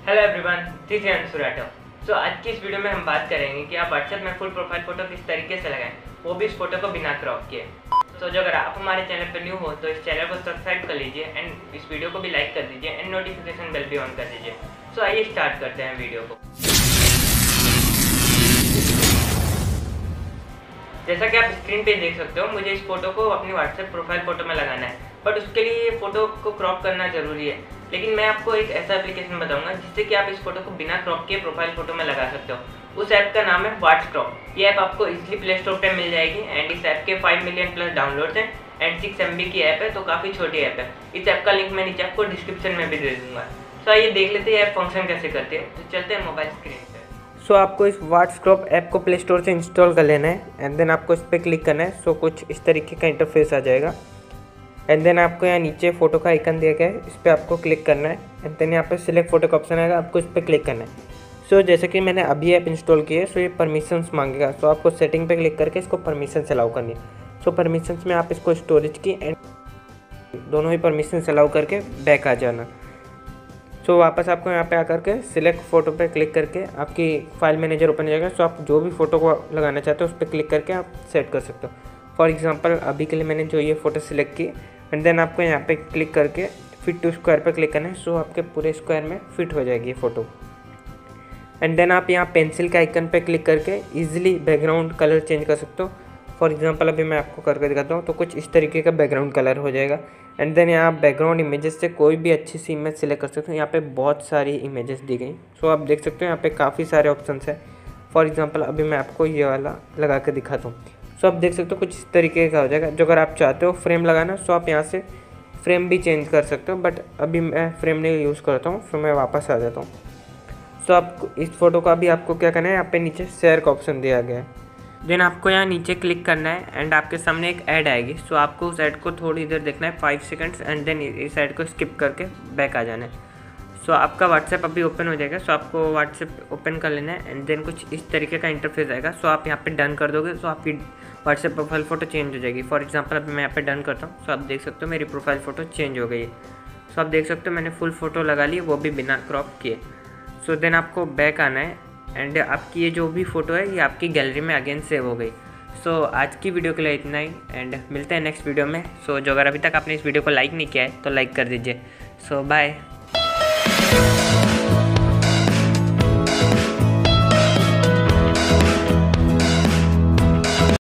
Hello everyone, this is Anshu Rathore. So आज की इस वीडियो में हम बात करेंगे कि आप व्हाट्सएप में फुल प्रोफाइल फोटो किस तरीके से लगाएं, वो भी इस फोटो को बिना क्रॉप किए। तो जो अगर आप हमारे चैनल पर न्यू हो तो इस चैनल को सब्सक्राइब कर लीजिए एंड इस वीडियो को भी लाइक कर दीजिए एंड नोटिफिकेशन बेल भी ऑन कर दीजिए। सो आइए स्टार्ट करते हैं वीडियो को। जैसा कि आप स्क्रीन पे देख सकते हो, मुझे इस फोटो को अपनी व्हाट्सएप प्रोफाइल फोटो में लगाना है, बट उसके लिए ये फोटो को क्रॉप करना जरूरी है। लेकिन मैं आपको एक ऐसा एप्लीकेशन बताऊंगा जिससे कि आप इस फोटो को बिना क्रॉप किए प्रोफाइल फोटो में लगा सकते हो। उस ऐप का नाम है व्हाट्स क्रॉप। ये ऐप आपको इजीली प्ले स्टोर पे मिल जाएगी एंड इस ऐप के 5 मिलियन प्लस डाउनलोड्स हैं एंड 6 MB की ऐप है, तो काफ़ी छोटी ऐप है। इस ऐप का लिंक मैं नीचे आपको डिस्क्रिप्शन में भी दे दूंगा। सो आइए देख लेते हैं ऐप फंक्शन कैसे करते हैं। तो चलते हैं मोबाइल स्क्रीन पर। सो आपको इस व्हाट्स क्रॉप ऐप को प्ले स्टोर से इंस्टॉल कर लेना है एंड देन आपको इस पर क्लिक करना है। सो कुछ इस तरीके का इंटरफेस आ जाएगा एंड देन आपको यहाँ नीचे फोटो का आइकन दिया गया है, इस पर आपको क्लिक करना है एंड देन यहाँ पे सिलेक्ट फोटो का ऑप्शन आएगा, आपको इस पर क्लिक करना है। सो जैसे कि मैंने अभी ऐप इंस्टॉल की है, सो ये परमिशंस मांगेगा। सो आपको सेटिंग पे क्लिक करके इसको परमिशंस अलाउ करनी है। सो परमिशंस में आप इसको स्टोरेज की एंड दोनों ही परमिशंस अलाउ करके बैक आ जाना। सो वापस आपको यहाँ पे आकर के सिलेक्ट फ़ोटो पे क्लिक करके आपकी फाइल मैनेजर ओपन हो जाएगा। सो आप जो भी फ़ोटो को लगाना चाहते हो उस पर क्लिक करके आप सेट कर सकते हो। फॉर एग्जांपल अभी के लिए मैंने जो ये फ़ोटो सिलेक्ट की एंड देन आपको यहाँ पे क्लिक करके फिट टू स्क्वायर पे क्लिक करना है। सो आपके पूरे स्क्वायर में फिट हो जाएगी ये फ़ोटो एंड देन आप यहाँ पेंसिल के आइकन पे क्लिक करके ईजिली बैकग्राउंड कलर चेंज कर सकते हो। फॉर एग्जांपल अभी मैं आपको करके दिखाता हूँ, तो कुछ इस तरीके का बैकग्राउंड कलर हो जाएगा एंड देन यहाँ बैकग्राउंड इमेजेस से कोई भी अच्छी सी इमेज सिलेक्ट कर सकते हो। यहाँ पे बहुत सारी इमेजेस दी गई। सो आप देख सकते हो यहाँ पे काफ़ी सारे ऑप्शंस हैं। फॉर एग्जांपल अभी मैं आपको ये वाला लगा के दिखाता हूँ। सो आप देख सकते हो कुछ इस तरीके का हो जाएगा। जो अगर आप चाहते हो फ्रेम लगाना, सो आप यहाँ से फ्रेम भी चेंज कर सकते हो, बट अभी मैं फ्रेम नहीं यूज़ करता हूँ, सो मैं वापस आ जाता हूँ। सो आप इस फोटो का भी आपको क्या करना है, यहाँ पे नीचे शेयर का ऑप्शन दिया गया है। देन आपको यहाँ नीचे क्लिक करना है एंड आपके सामने एक ऐड आएगी। सो आपको उस ऐड को थोड़ी देर देखना है, 5 सेकंड्स, एंड देन इस ऐड को स्किप करके बैक आ जाना है। सो आपका व्हाट्सएप अभी ओपन हो जाएगा। सो आपको व्हाट्सएप ओपन कर लेना है एंड देन कुछ इस तरीके का इंटरफेस आएगा। सो आप यहाँ पे डन कर दोगे, सो आपकी व्हाट्सएप प्रोफाइल फ़ोटो चेंज हो जाएगी। फॉर एग्जांपल अभी मैं यहाँ पे डन करता हूँ। सो आप देख सकते हो मेरी प्रोफाइल फ़ोटो चेंज हो गई है। सो आप देख सकते हो मैंने फुल फ़ोटो लगा ली, वो भी बिना क्रॉप किए। सो देन आपको बैक आना है एंड आपकी ये जो भी फ़ोटो है ये आपकी गैलरी में अगेन सेव हो गई। सो आज की वीडियो के लिए इतना ही एंड मिलते हैं नेक्स्ट वीडियो में। सो जो अगर अभी तक आपने इस वीडियो को लाइक नहीं किया है तो लाइक कर दीजिए। सो बाय।